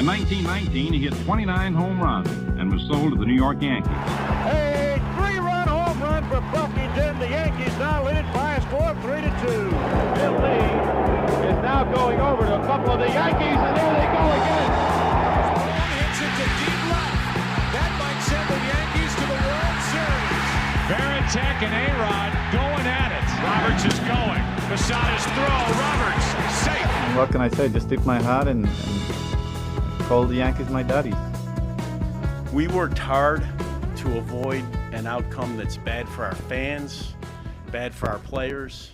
In 1919, he hit 29 home runs and was sold to the New York Yankees. A three-run home run for Buffington. The Yankees now lead it by a score of 3-2. Bill Lee is now going over to a couple of the Yankees, and there they go again. Hits it to deep left. That might send the Yankees to the World Series. Varitek and A-Rod going at it. Roberts is going. Posada's throw. Roberts safe. What can I say? Just tip my hat and call the Yankees my daddies. We worked hard to avoid an outcome that's bad for our fans, bad for our players,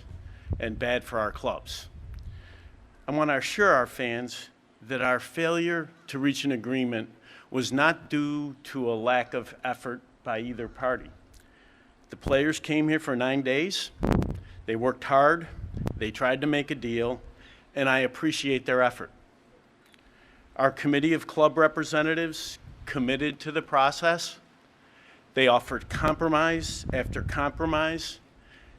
and bad for our clubs. I want to assure our fans that our failure to reach an agreement was not due to a lack of effort by either party. The players came here for 9 days. They worked hard. They tried to make a deal, and I appreciate their effort. Our committee of club representatives committed to the process. They offered compromise after compromise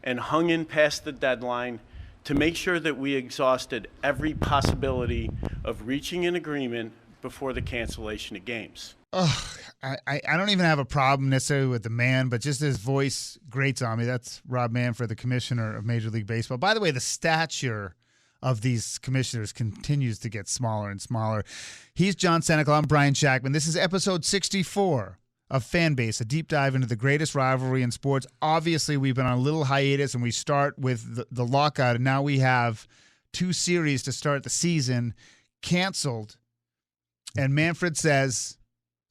and hung in past the deadline to make sure that we exhausted every possibility of reaching an agreement before the cancellation of games. Oh, I don't even have a problem necessarily with the man, but just his voice grates on me. That's Rob Manfred, the commissioner of Major League Baseball. By the way, the stature of these commissioners continues to get smaller and smaller. He's John Senecal. I'm Brian Shackman. This is episode 64 of Fanbase, a deep dive into the greatest rivalry in sports. Obviously, we've been on a little hiatus, and we start with the lockout, and now we have 2 series to start the season canceled. And Manfred says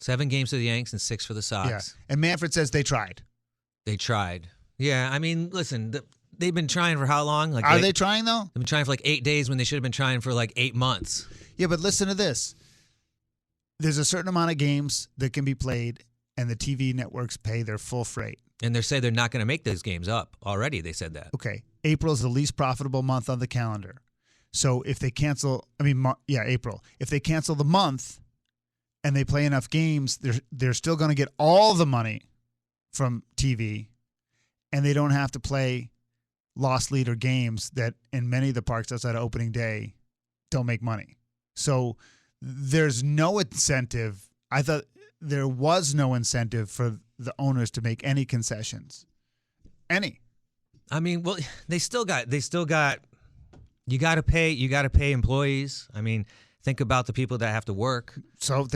7 games for the Yanks and 6 for the Sox. Yeah. And Manfred says they tried. They tried. Yeah, I mean, listen, they've been trying for how long? Are they trying, though? They've been trying for like 8 days when they should have been trying for like 8 months. Yeah, but listen to this. There's a certain amount of games that can be played, and the TV networks pay their full freight. And they say they're not going to make those games up already. They said that. Okay. April is the least profitable month on the calendar. So if they cancel, April. If they cancel the month and they play enough games, they're still going to get all the money from TV, and they don't have to play lost leader games that in many of the parks outside of opening day don't make money. So there's no incentive. I thought there was no incentive for the owners to make any concessions. Any. I mean, well, they still got you got to pay employees. I mean, think about the people that have to work. So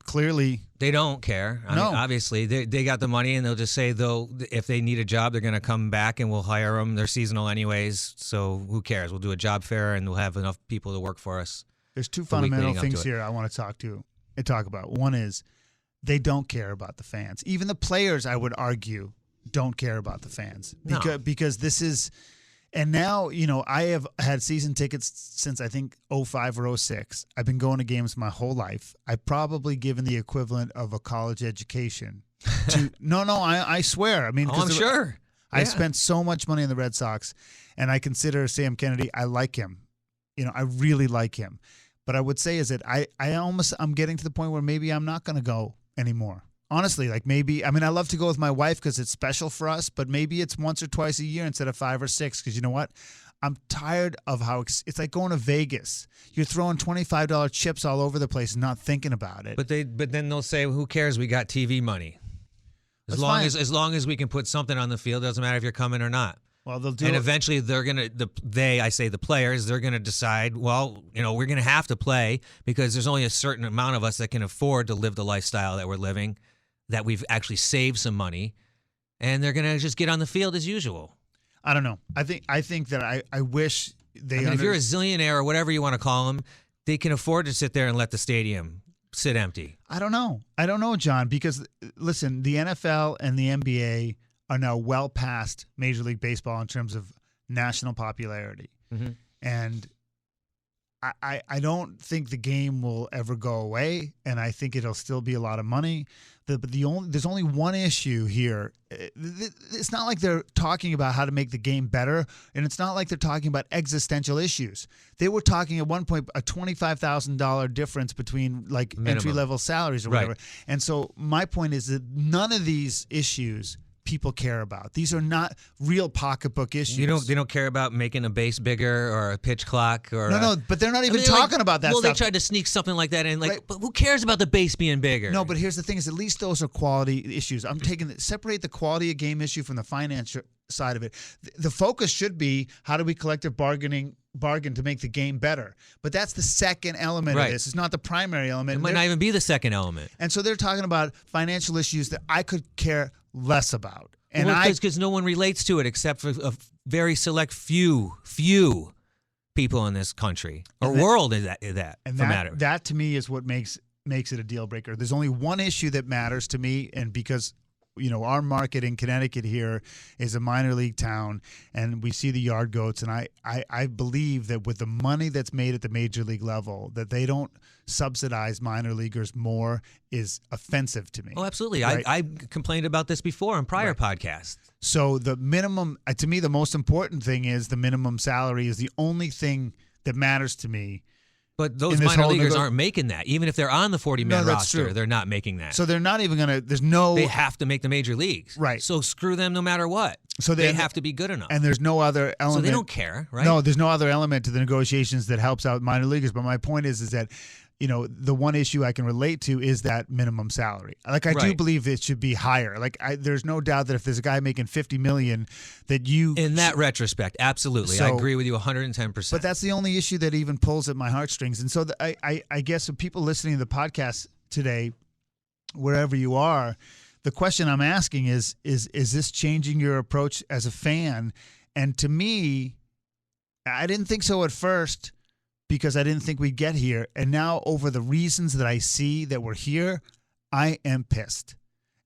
clearly they don't care. I mean, obviously they got the money, and they'll just say, though, if they need a job, they're going to come back and we'll hire them. They're seasonal anyways, so who cares? We'll do a job fair and we'll have enough people to work for us. There's 2 fundamental things here I want to talk about. One is they don't care about the fans. Even the players, I would argue, don't care about the fans because this is. And now, I have had season tickets since I think 05 or 06. I've been going to games my whole life. I've probably given the equivalent of a college education to. I swear. I mean, I'm sure. I spent so much money on the Red Sox, and I consider Sam Kennedy. I like him. I really like him. But I would say is that I'm getting to the point where maybe I'm not going to go anymore. Honestly, I love to go with my wife because it's special for us, but maybe it's once or twice a year instead of 5 or 6 because you know what? I'm tired of how it's like going to Vegas. You're throwing $25 chips all over the place and not thinking about it. But then they'll say, well, who cares? We got TV money. As long as we can put something on the field, it doesn't matter if you're coming or not. Well, they'll do and it. Eventually the players, they're going to decide, well, we're going to have to play because there's only a certain amount of us that can afford to live the lifestyle that we're living, that we've actually saved some money, and they're going to just get on the field as usual. I don't know. I think that I wish they. If you're a zillionaire or whatever you want to call them, they can afford to sit there and let the stadium sit empty. I don't know, John, because listen, the NFL and the NBA are now well past Major League Baseball in terms of national popularity, and I don't think the game will ever go away, and I think it'll still be a lot of money. But there's only one issue here. It's not like they're talking about how to make the game better, and it's not like they're talking about existential issues. They were talking at one point a $25,000 difference between entry-level salaries or whatever. Right. And so my point is that none of these issues people care about. These are not real pocketbook issues. They don't care about making a base bigger or a pitch clock or no, but they're not even talking about that well, stuff. they tried to sneak something like that in, like, Right. but who cares about the base being bigger? No, but here's the thing: is at least those are quality issues. I'm taking separate the quality of game issue from the financial side of it. The focus should be how do we collective bargain to make the game better. But that's the second element Right. of this. It's not the primary element. It might not even be the second element. And so they're talking about financial issues that I could care less about. And because no one relates to it except for a very select few people in this country or world. That to me is what makes it a deal breaker. There's only one issue that matters to me, and because our market in Connecticut here is a minor league town, and we see the yard goats, and I believe that with the money that's made at the major league level, that they don't subsidize minor leaguers more is offensive to me. Oh, absolutely. Right? I complained about this before on prior podcasts. So the minimum, to me, the most important thing is the minimum salary is the only thing that matters to me. But those minor leaguers aren't making that. Even if they're on the 40-man roster, they're not making that. So they're not even going to – they have to make the major leagues. Right. So screw them no matter what. So they have to be good enough. And there's no other element. So they don't care, right? No, there's no other element to the negotiations that helps out minor leaguers. But my point is that – the one issue I can relate to is that minimum salary. Like I do believe it should be higher. Like there's no doubt that if there's a guy making $50 million, that you in that retrospect, absolutely, I agree with you 110%. But that's the only issue that even pulls at my heartstrings. And so I guess for people listening to the podcast today, wherever you are, the question I'm asking is this changing your approach as a fan? And to me, I didn't think so at first, because I didn't think we'd get here. And now over the reasons that I see that we're here, I am pissed.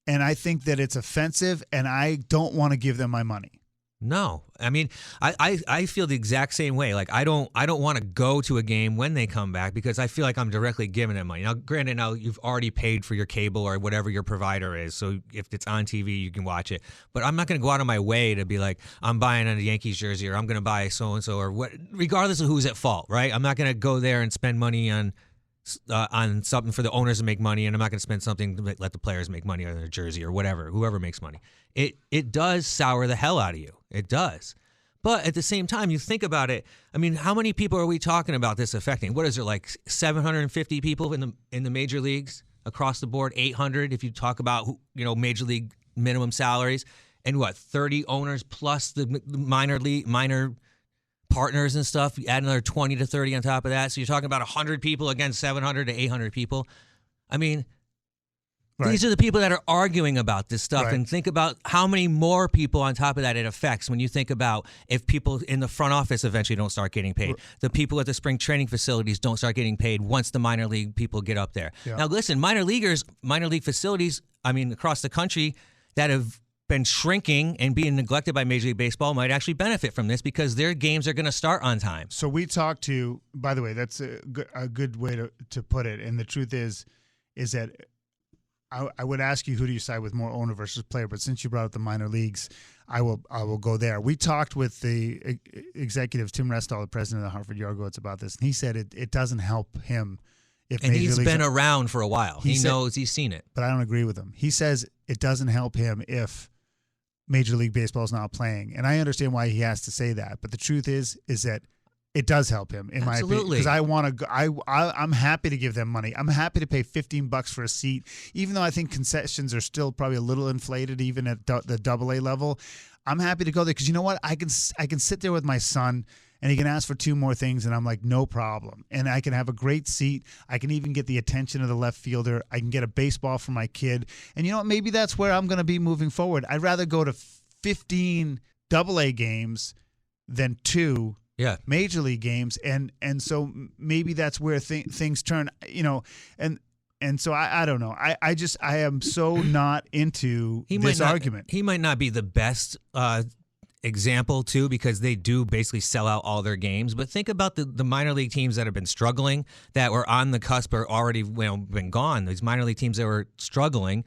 And I think that it's offensive, and I don't want to give them my money. No. I mean, I feel the exact same way. Like I don't want to go to a game when they come back because I feel like I'm directly giving them money. Now, granted, you've already paid for your cable or whatever your provider is, so if it's on TV, you can watch it. But I'm not going to go out of my way to be like, I'm buying a Yankees jersey or I'm going to buy so-and-so or what, regardless of who's at fault, right? I'm not going to go there and spend money on something for the owners to make money, and I'm not going to spend something to let the players make money on their jersey or whatever, whoever makes money. It does sour the hell out of you. It does. But at the same time, you think about it. I mean, how many people are we talking about this affecting? What is there, like 750 people in the major leagues across the board? 800 if you talk about major league minimum salaries, and 30 owners plus the minor partners and stuff. You add another 20 to 30 on top of that. So you're talking about 100 people against 700 to 800 people. I mean, these are the people that are arguing about this stuff. And think about how many more people on top of that it affects when you think about if people in the front office eventually don't start getting paid. The people at the spring training facilities don't start getting paid once the minor league people get up there. Yeah. Now, listen, minor league facilities, across the country that have been shrinking and being neglected by Major League Baseball might actually benefit from this because their games are going to start on time. So we talked to, by the way, that's a good way to put it. And the truth is that I would ask you, who do you side with more, owner versus player? But since you brought up the minor leagues, I will go there. We talked with the executives, Tim Restall, the president of the Hartford Yard-Goats, about this, and he said it doesn't help him. And he's been around for a while. He knows, he's seen it. But I don't agree with him. He says it doesn't help him if Major League Baseball is not playing. And I understand why he has to say that. But the truth is that it does help him, in my opinion. Because I want to. I'm happy to give them money. I'm happy to pay $15 for a seat, even though I think concessions are still probably a little inflated, even at the AA level. I'm happy to go there because you know what? I can sit there with my son, and he can ask for 2 more things, and I'm like, no problem. And I can have a great seat. I can even get the attention of the left fielder. I can get a baseball for my kid. And you know what? Maybe that's where I'm going to be moving forward. I'd rather go to 15 AA games than 2 major league games. And so maybe that's where things turn, and so I don't know. I am so not into this argument. He might not be the best example too, because they do basically sell out all their games. But think about the minor league teams that have been struggling, that were on the cusp or already been gone. These minor league teams that were struggling,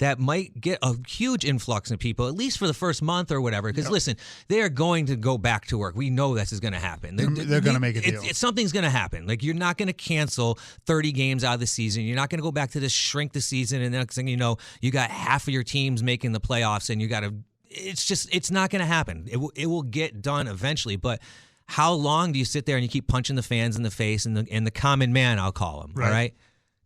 that might get a huge influx of people, at least for the first month or whatever. Because listen, they are going to go back to work. We know this is going to happen. They're going to make a deal. Something's going to happen. Like, you're not going to cancel 30 games out of the season. You're not going to go back to this shrink the season, and the next thing you know, you got half of your teams making the playoffs, and you got to. It's not going to happen. It will get done eventually, but. How long do you sit there and you keep punching the fans in the face and the common man, I'll call them, all right?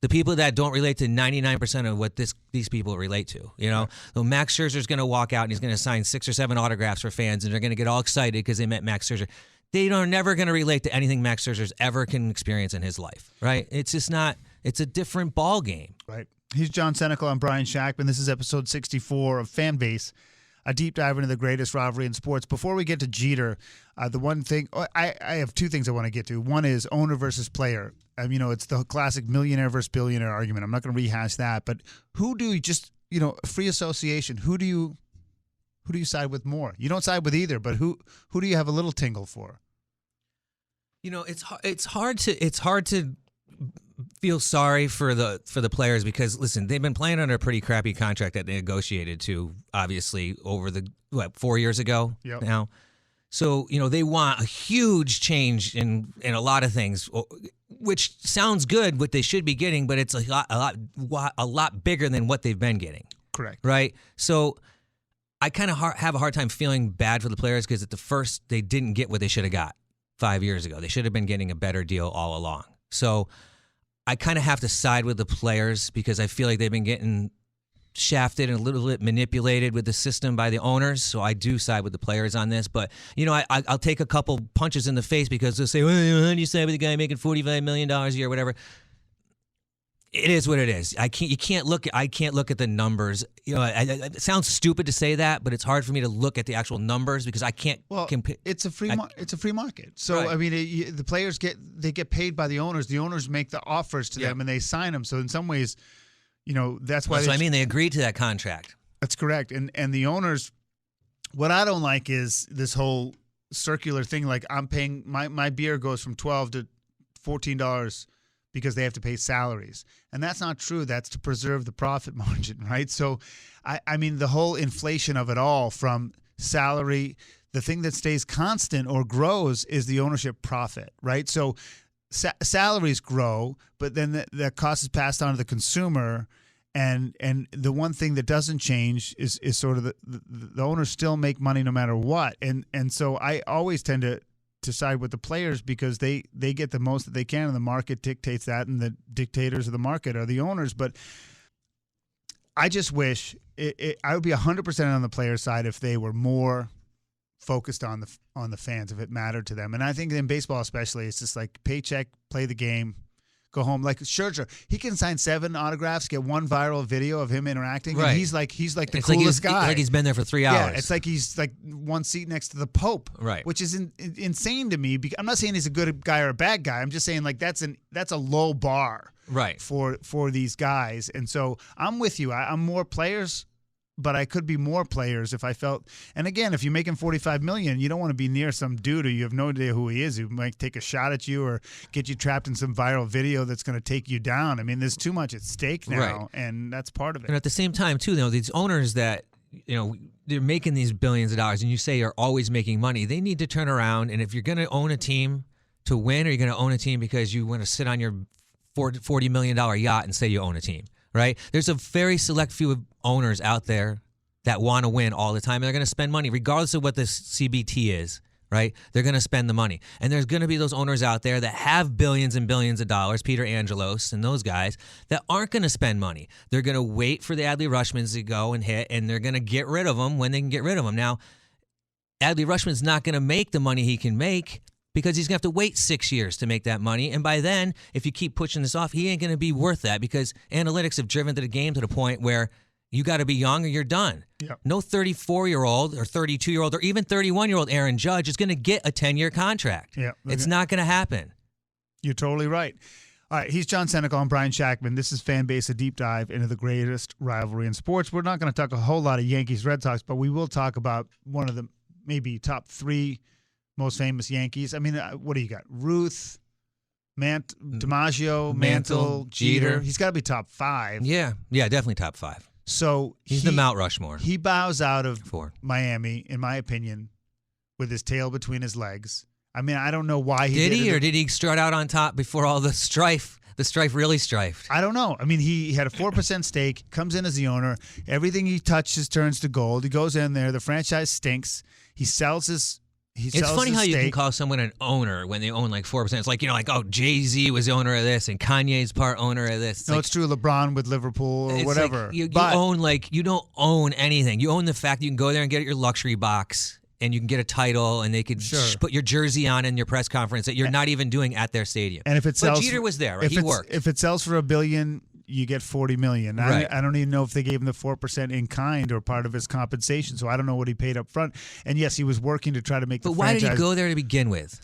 The people that don't relate to 99% of what these people relate to, you know? So Max Scherzer's going to walk out and he's going to sign 6 or 7 autographs for fans, and they're going to get all excited because they met Max Scherzer. They are never going to relate to anything Max Scherzer's ever can experience in his life, right? It's just not – it's a different ball game. Right. He's John Senecal. I'm Brian Shackman. This is episode 64 of Fanbase, a deep dive into the greatest rivalry in sports. Before we get to Jeter, the one thing I have 2 things I want to get to. One is owner versus player. It's the classic millionaire versus billionaire argument. I'm not going to rehash that, but who do you just free association? Who do you side with more? You don't side with either, but who do you have a little tingle for? It's hard to feel sorry for the players because, listen, they've been playing under a pretty crappy contract that they negotiated to, obviously, over 4 years ago now. So, they want a huge change in a lot of things, which sounds good, what they should be getting, but it's a lot bigger than what they've been getting. Correct. Right? So I kind of have a hard time feeling bad for the players because at the first they didn't get what they should have got 5 years ago. They should have been getting a better deal all along. So I kind of have to side with the players because I feel like they've been getting shafted and a little bit manipulated with the system by the owners. So I do side with the players on this. But, I'll take a couple punches in the face because they'll say, well, how do you side with a guy making $45 million a year, whatever. It is what it is. I can't look at the numbers. It sounds stupid to say that, but it's hard for me to look at the actual numbers because I can't. Well, it's a free market. So right. The players get paid by the owners. The owners make the offers to them and they sign them. So in some ways, that's why. They agreed to that contract. That's correct. And the owners. What I don't like is this whole circular thing. Like, I'm paying my beer goes from $12 to $14. Because they have to pay salaries. And that's not true. That's to preserve the profit margin, right? So, the whole inflation of it all from salary, the thing that stays constant or grows is the ownership profit, right? So salaries grow, but then the cost is passed on to the consumer. And the one thing that doesn't change is sort of the owners still make money no matter what. And so I always tend to side with the players because they get the most that they can, and the market dictates that, and the dictators of the market are the owners. But I just wish I would be 100% on the player side if they were more focused on the fans, if it mattered to them. And I think in baseball especially, it's just like paycheck, play the game, go home. Like Scherzer, he can sign 7 autographs, get 1 viral video of him interacting, right. And he's like the coolest guy. Like he's been there for 3 hours. Yeah, it's like he's like 1 seat next to the Pope, right? Which is insane to me. I'm not saying he's a good guy or a bad guy. I'm just saying like that's a low bar, right, for these guys. And so I'm with you. I'm more players. But I could be more players if I felt. And again, if you're making $45 million, you don't want to be near some dude who you have no idea who he is, who might take a shot at you or get you trapped in some viral video that's going to take you down. There's too much at stake now, right. And that's part of it. And at the same time, too, these owners that they're making these billions of dollars, and you say are always making money. They need to turn around, and if you're going to own a team to win, or you're going to own a team because you want to sit on your $40 million yacht and say you own a team. Right? There's a very select few of owners out there that want to win all the time, and they're going to spend money regardless of what this CBT is, right? They're going to spend the money. And there's going to be those owners out there that have billions and billions of dollars, Peter Angelos and those guys, that aren't going to spend money. They're going to wait for the Adley Rutschmans to go and hit, and they're going to get rid of them when they can get rid of them. Now, Adley Rutschman's not going to make the money he can make because he's going to have to wait 6 years to make that money. And by then, if you keep pushing this off, he ain't going to be worth that because analytics have driven the game to the point where you got to be young or you're done. Yep. No 34-year-old or 32-year-old or even 31-year-old Aaron Judge is going to get a 10-year contract. Yeah, it's not going to happen. You're totally right. All right, he's John Senecal. I'm Brian Shackman. This is Fanbase, a deep dive into the greatest rivalry in sports. We're not going to talk a whole lot of Yankees-Red Sox, but we will talk about one of the maybe top 3 most famous Yankees. What do you got? Ruth, DiMaggio, Mantle, Jeter. He's got to be top 5. Yeah, definitely top 5. So he's the Mount Rushmore. He bows out of For Miami, in my opinion, with his tail between his legs. I mean, I don't know why he did. Did he it. or did he strut out on top before all the strife? The strife really strifed. I don't know. I mean, he had a 4% stake, comes in as the owner. Everything he touches turns to gold. He goes in there. The franchise stinks. He sells his. It's funny how stake. you can call someone an owner when they own like 4%. It's like, like, oh, Jay-Z was the owner of this and Kanye's part owner of this. It's No, like, it's true. LeBron with Liverpool or it's whatever. Like you But own you don't own anything. You own the fact that you can go there and get your luxury box and you can get a title and they could put your jersey on in your press conference that you're not even doing at their stadium. And if it sells, but Jeter was there, right? He worked. If it sells for $1 billion, you get $40 million. Right. I don't even know if they gave him the 4% in kind or part of his compensation. So I don't know what he paid up front. And yes, he was working to try to make. But the why franchise. did he go there to begin with?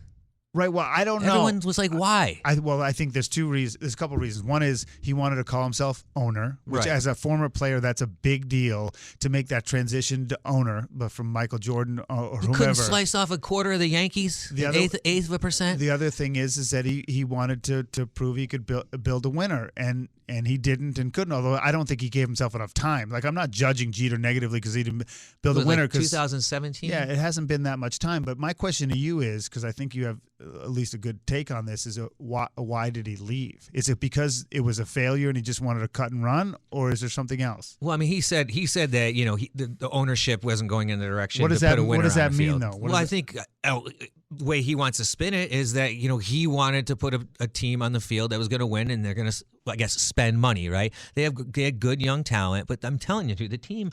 Right. Well, I don't know. Everyone was like, why? I think there's two reasons. There's a couple of reasons. One is he wanted to call himself owner, which Right. as a former player, that's a big deal to make that transition to owner. But from Michael Jordan or He whomever, couldn't slice off a quarter of the Yankees, eighth of a percent. The other thing is that he wanted to prove he could build a winner, and he didn't and couldn't. Although I don't think he gave himself enough time. Like, I'm not judging Jeter negatively because he didn't build a winner. 2017. Yeah, it hasn't been that much time. But my question to you is, because I think you have at least a good take on this, is why did he leave? Is it because it was a failure and he just wanted to cut and run, or is there something else? Well, I mean, he said that the ownership wasn't going in the direction. What does to that put a winner What does on that the mean field. though? Well, I think the way he wants to spin it is that he wanted to put a team on the field that was going to win, and they're going to, I guess, spend money, right? They had good young talent, but I'm telling you, dude, the team.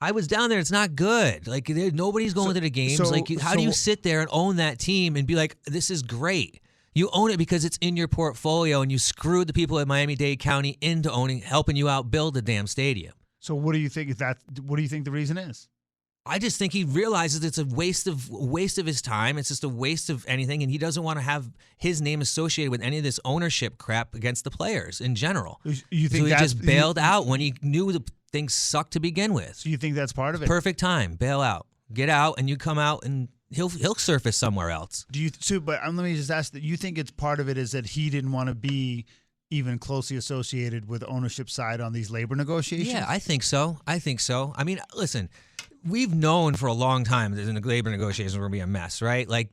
I was down there. It's not good. Like, nobody's going to the games. How do you sit there and own that team and be like, this is great? You own it because it's in your portfolio, and you screwed the people at Miami-Dade County into helping you out build the damn stadium. So what do you think What do you think the reason is? I just think he realizes it's a waste of his time. It's just a waste of anything, and he doesn't want to have his name associated with any of this ownership crap against the players in general. You think so he just bailed out when he knew the things sucked to begin with. So you think that's part of it? Perfect time. Bail out. Get out, and you come out, and he'll surface somewhere else. But let me just ask that you think it's part of it is that he didn't want to be even closely associated with the ownership side on these labor negotiations? Yeah, I think so. I mean, listen, we've known for a long time that the labor negotiations were going to be a mess, right? Like,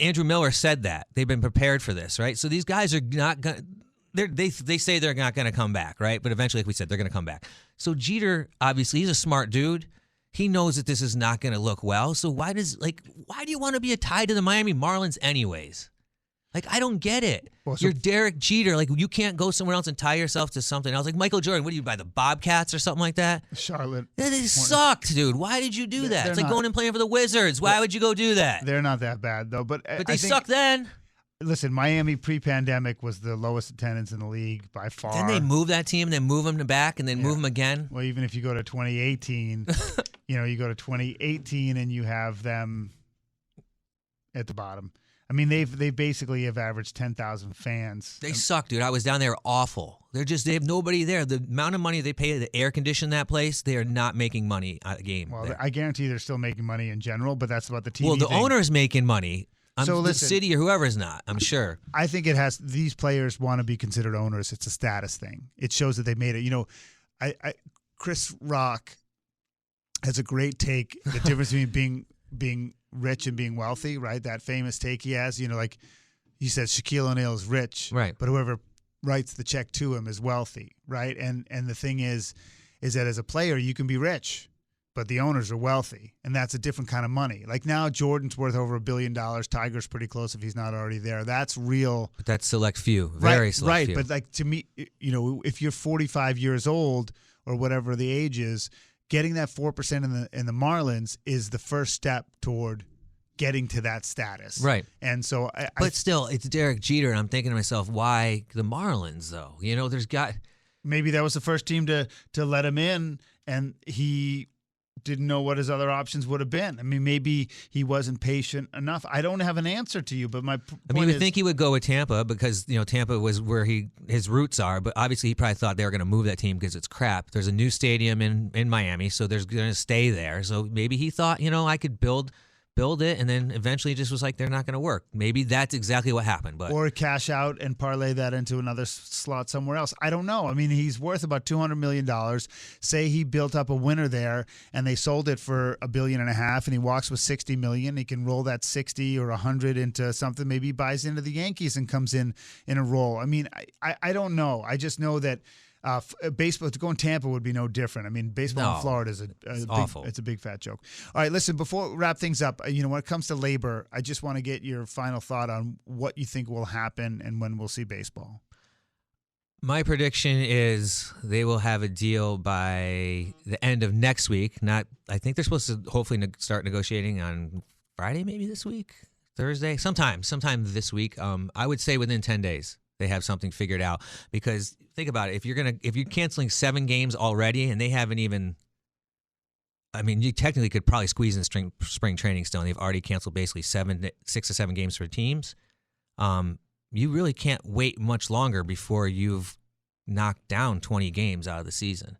Andrew Miller said that. They've been prepared for this, right? So these guys are not going to, they say they're not going to come back, right? But eventually, like we said, they're going to come back. So Jeter, obviously, he's a smart dude. He knows that this is not going to look well. So why do you want to be tied to the Miami Marlins anyways? Like, I don't get it. Well, You're Derek Jeter. Like, you can't go somewhere else and tie yourself to something else. Like Michael Jordan, what do you buy, the Bobcats or something like that? Charlotte. They sucked, dude. Why did you do that? It's like going and playing for the Wizards. Why would you go do that? They're not that bad, though. But they sucked then. Listen, Miami pre-pandemic was the lowest attendance in the league by far. Then they move that team, then move them back, and then move them again. Well, even if you go to 2018, you go to 2018 and you have them at the bottom. I mean, they basically have averaged 10,000 fans. They suck, dude. I was down there, awful. They have nobody there. The amount of money they pay to air condition that place, they are not making money at a game. Well, there. I guarantee they're still making money in general, but that's about the TV. Well, the thing. owner's making money. So the listen, city or whoever's not, I'm sure. I think these players want to be considered owners. It's a status thing. It shows that they made it. Chris Rock has a great take. The difference between being rich and being wealthy, right? That famous take he has. Like he says, Shaquille O'Neal is rich, right? But whoever writes the check to him is wealthy, right? And the thing is that as a player you can be rich, but the owners are wealthy, and that's a different kind of money. Like now, Jordan's worth over $1 billion. Tiger's pretty close if he's not already there. That's real. But that's select few, very select few. Right, but like to me, if you're 45 years old or whatever the age is, getting that 4% in the Marlins is the first step toward getting to that status. Right. And so, but still, it's Derek Jeter, and I'm thinking to myself, why the Marlins though? Maybe that was the first team to let him in, and he didn't know what his other options would have been. I mean, maybe he wasn't patient enough. I don't have an answer to you, but my point you would think he would go with Tampa because, Tampa was where his roots are, but obviously he probably thought they were going to move that team because it's crap. There's a new stadium in Miami, so they're going to stay there. So maybe he thought, I could build build it, and then eventually just was like, they're not going to work. Maybe that's exactly what happened. But or cash out and parlay that into another slot somewhere else. I don't know. I mean, he's worth about $200 million. Say he built up a winner there and they sold it for $1.5 billion and he walks with $60 million. He can roll that 60 or 100 into something. Maybe he buys into the Yankees and comes in a role. I mean, I don't know. I just know that baseball to go in Tampa would be no different. I mean, baseball in Florida is awful. It's a big fat joke. All right, listen. Before we wrap things up, when it comes to labor, I just want to get your final thought on what you think will happen and when we'll see baseball. My prediction is they will have a deal by the end of next week. I think they're supposed to hopefully start negotiating on Friday, maybe this week, Thursday, sometime this week. I would say within 10 days. They have something figured out, because think about it. If you're canceling 7 games already and they haven't even, I mean, you technically could probably squeeze in spring training still, and they've already canceled basically 6 to 7 games for teams. You really can't wait much longer before you've knocked down 20 games out of the season.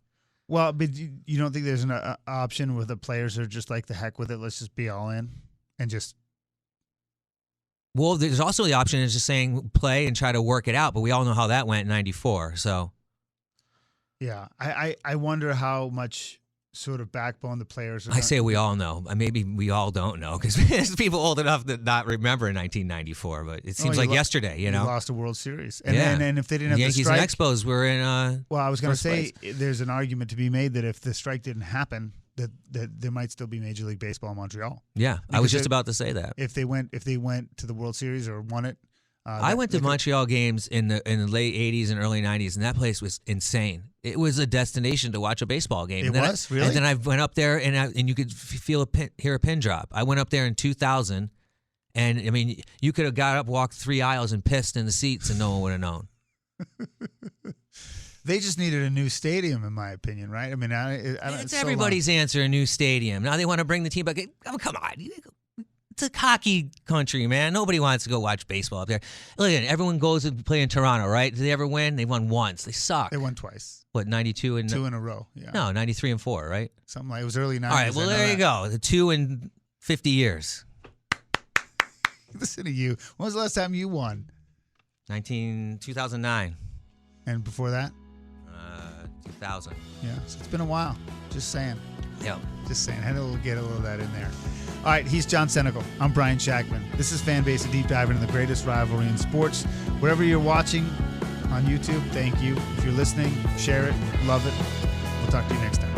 Well, but you don't think there's an option where the players are just like, the heck with it, let's just be all in and just. Well, there's also the option of just saying play and try to work it out, but we all know how that went in '94. So, yeah, I wonder how much sort of backbone the players are. I say we all know. Maybe we all don't know, because there's people old enough to not remember 1994, but it seems like yesterday, You lost a World Series. And if they didn't have Yankees the strike, and Expos were in well, I was going to say place. There's an argument to be made that if the strike didn't happen, that there might still be Major League Baseball in Montreal. Yeah, I was just about to say that. If they went to the World Series or won it. I went to Montreal games in the late 80s and early 90s, and that place was insane. It was a destination to watch a baseball game. Really? And then I went up there, and you could hear a pin drop. I went up there in 2000, and I mean, you could have got up, walked 3 aisles, and pissed in the seats, and no one would have known. They just needed a new stadium, in my opinion, right? I mean, it's everybody's answer: a new stadium. Now they want to bring the team back. Oh, come on. It's a hockey country, man. Nobody wants to go watch baseball up there. Look at it. Everyone goes to play in Toronto, right? Did they ever win? They won once. They suck. They won twice. What, 92 and 2 in a row? Yeah. No, 93 and 4, right? Something like it was early 90s. All right. Well, there you go. The 2 in 50 years. Listen to you. When was the last time you won? 2009. And before that? 2000. Yeah. So it's been a while. Just saying. Yeah. Just saying. I know we'll get a little of that in there. All right, he's John Senecal. I'm Brian Shackman. This is Fanbase, a deep dive into the greatest rivalry in sports. Wherever you're watching on YouTube, thank you. If you're listening, share it, love it. We'll talk to you next time.